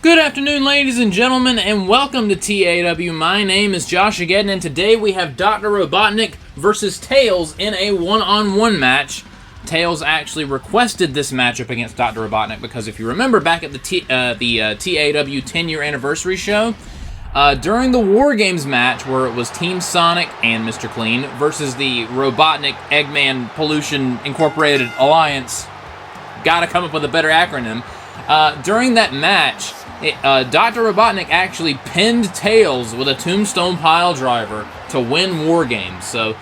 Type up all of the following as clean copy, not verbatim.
Good afternoon, ladies and gentlemen, and welcome to TAW. My name is Josh again, and today we have Dr. Robotnik versus Tails in a one-on-one match. Tails actually requested this matchup against Dr. Robotnik because if you remember back at the TAW 10-year anniversary show, during the WarGames match where it was Team Sonic and Mr. Clean versus the Robotnik Eggman Pollution Incorporated Alliance, gotta come up with a better acronym, during that match, Dr. Robotnik actually pinned Tails with a Tombstone Pile Driver to win WarGames. So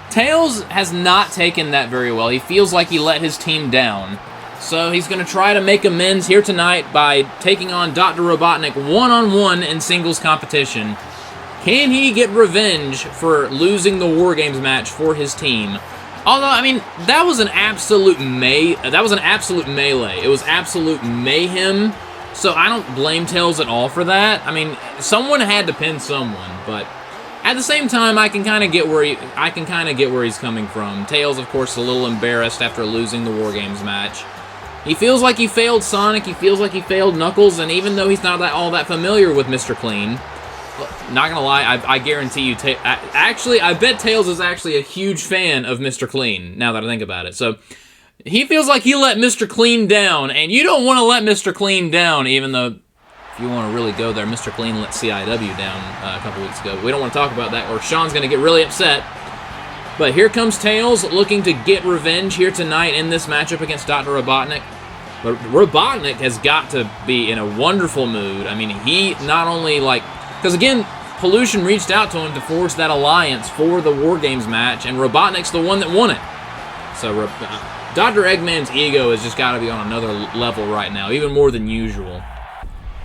Tails has not taken that very well. He feels like he let his team down. So he's going to try to make amends here tonight by taking on Dr. Robotnik one-on-one in singles competition. Can he get revenge for losing the WarGames match for his team? Although, I mean, that was an absolute melee. It was absolute mayhem. So I don't blame Tails at all for that. I mean, someone had to pin someone, but at the same time, I can kind of get where he's coming from. Tails, of course, a little embarrassed after losing the WarGames match. He feels like he failed Sonic. He feels like he failed Knuckles, and even though he's not all that familiar with Mr. Clean, not gonna lie, I guarantee you, I bet Tails is actually a huge fan of Mr. Clean. Now that I think about it, so. He feels like he let Mr. Clean down, and you don't want to let Mr. Clean down, even though, if you want to really go there, Mr. Clean let CIW down a couple weeks ago. But we don't want to talk about that, or Sean's going to get really upset. But here comes Tails, looking to get revenge here tonight in this matchup against Dr. Robotnik. But Robotnik has got to be in a wonderful mood. I mean, he not only, because again, Pollution reached out to him to forge that alliance for the WarGames match, and Robotnik's the one that won it. So, Dr. Eggman's ego has just got to be on another level right now, even more than usual.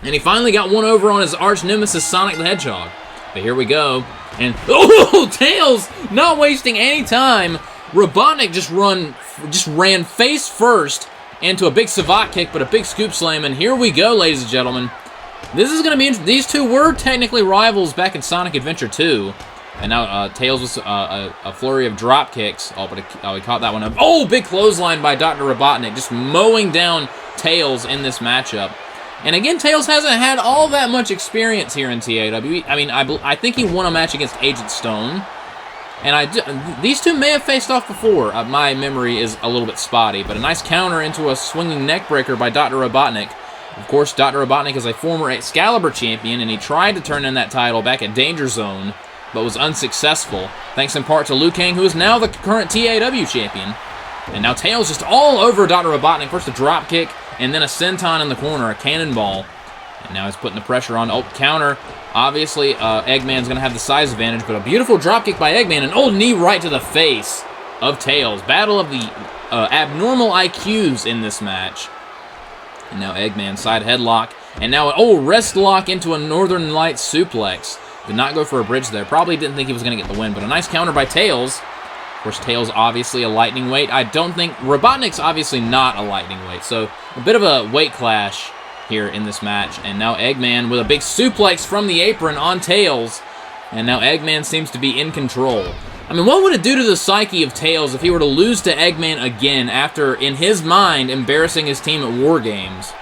And he finally got one over on his arch nemesis, Sonic the Hedgehog. But here we go. And, oh, Tails, not wasting any time. Robotnik just ran face first into a big savate kick, but a big scoop slam. And here we go, ladies and gentlemen. This is going to be interesting. These two were technically rivals back in Sonic Adventure 2. And now Tails was a flurry of drop kicks. Oh, but he caught that one up. Oh, big clothesline by Dr. Robotnik, just mowing down Tails in this matchup. And again, Tails hasn't had all that much experience here in TAW. I mean, I think he won a match against Agent Stone. And these two may have faced off before. My memory is a little bit spotty, but a nice counter into a swinging neckbreaker by Dr. Robotnik. Of course, Dr. Robotnik is a former Excalibur champion, and he tried to turn in that title back at Danger Zone, but was unsuccessful, thanks in part to Liu Kang, who is now the current TAW champion. And now Tails just all over Dr. Robotnik. First a drop kick, and then a senton in the corner, a cannonball. And now he's putting the pressure on. Oh, counter. Obviously, Eggman's going to have the size advantage, but a beautiful drop kick by Eggman. An old knee right to the face of Tails. Battle of the abnormal IQs in this match. And now Eggman side headlock. And now, wrist lock into a Northern Lights suplex. Did not go for a bridge there. Probably didn't think he was going to get the win, but a nice counter by Tails. Of course, Tails obviously a lightning weight. I don't think... Robotnik's obviously not a lightning weight, so a bit of a weight clash here in this match. And now Eggman with a big suplex from the apron on Tails. And now Eggman seems to be in control. I mean, what would it do to the psyche of Tails if he were to lose to Eggman again after, in his mind, embarrassing his team at WarGames?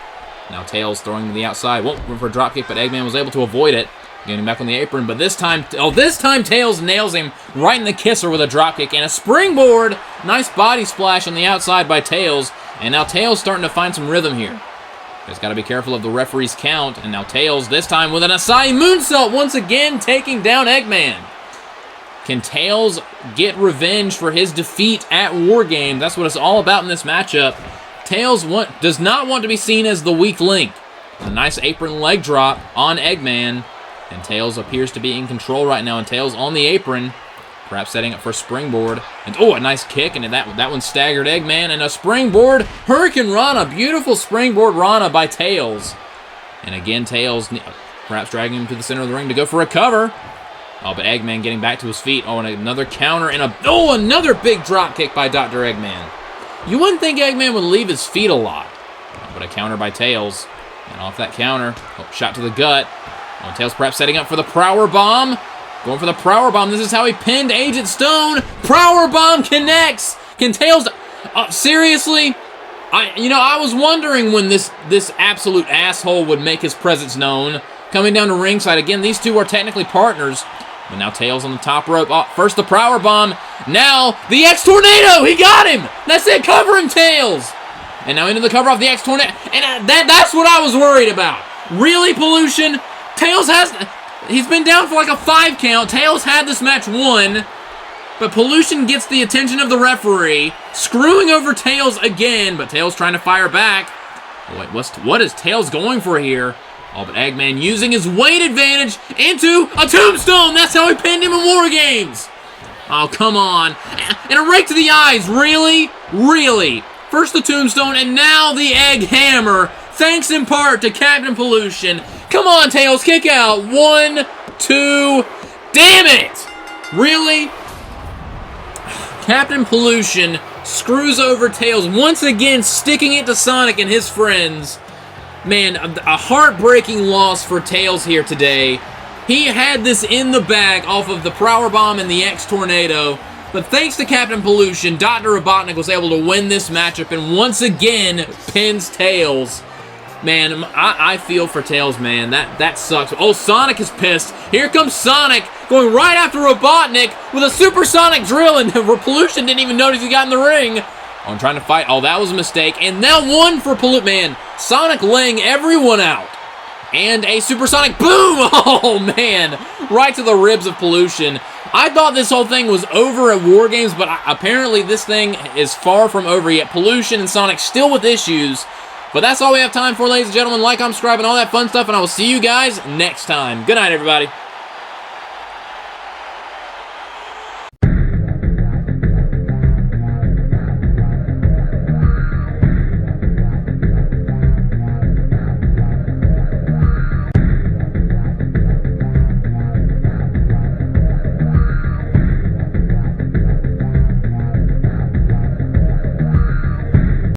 Now Tails throwing to the outside. Went for a dropkick, but Eggman was able to avoid it. Getting back on the apron, but this time Tails nails him right in the kisser with a dropkick and a springboard. Nice body splash on the outside by Tails, and now Tails starting to find some rhythm here. He's got to be careful of the referee's count, and now Tails this time with an Asai moonsault once again taking down Eggman. Can Tails get revenge for his defeat at WarGames? That's what it's all about in this matchup. Tails does not want to be seen as the weak link. A nice apron leg drop on Eggman. And Tails appears to be in control right now, and Tails on the apron, perhaps setting up for a springboard. And a nice kick, and that one staggered Eggman, and a springboard Hurricane Rana, beautiful springboard Rana by Tails. And again, Tails perhaps dragging him to the center of the ring to go for a cover. Oh, but Eggman getting back to his feet. Oh, and another counter, and another big drop kick by Dr. Eggman. You wouldn't think Eggman would leave his feet a lot, but a counter by Tails. And off that counter, shot to the gut. Tails perhaps setting up for the Prower Bomb. Going for the Prower Bomb. This is how he pinned Agent Stone. Prower Bomb connects. Can Tails... seriously? I was wondering when this absolute asshole would make his presence known. Coming down to ringside again, these two are technically partners. But now Tails on the top rope. Oh, first the power bomb. Now the X-Tornado. He got him. That's it. Cover him, Tails. And now into the cover off the X-Tornado. And that's what I was worried about. Really, Pollution? Tails he's been down for like a 5 count. Tails had this match won. But Pollution gets the attention of the referee, screwing over Tails again, but Tails trying to fire back. Oh, wait, what is Tails going for here? Oh, but Eggman using his weight advantage into a tombstone. That's how he pinned him in WarGames. Oh, come on. And a rake to the eyes. Really? Really? First the tombstone, and now the egg hammer, thanks in part to Captain Pollution. Come on, Tails, kick out. 1, 2, damn it! Really? Captain Pollution screws over Tails, once again sticking it to Sonic and his friends. Man, a heartbreaking loss for Tails here today. He had this in the bag off of the Power Bomb and the X-Tornado, but thanks to Captain Pollution, Dr. Robotnik was able to win this matchup and once again pins Tails. Man, I feel for Tails, man. That sucks. Oh, Sonic is pissed. Here comes Sonic going right after Robotnik with a supersonic drill, and Pollution didn't even notice he got in the ring. I'm trying to fight. Oh, that was a mistake. And now one for Pollution. Man, Sonic laying everyone out. And a supersonic boom. Oh, man. Right to the ribs of Pollution. I thought this whole thing was over at WarGames, but apparently this thing is far from over yet. Pollution and Sonic still with issues. But that's all we have time for, ladies and gentlemen. Like, comment, subscribe, and all that fun stuff, and I will see you guys next time. Good night, everybody.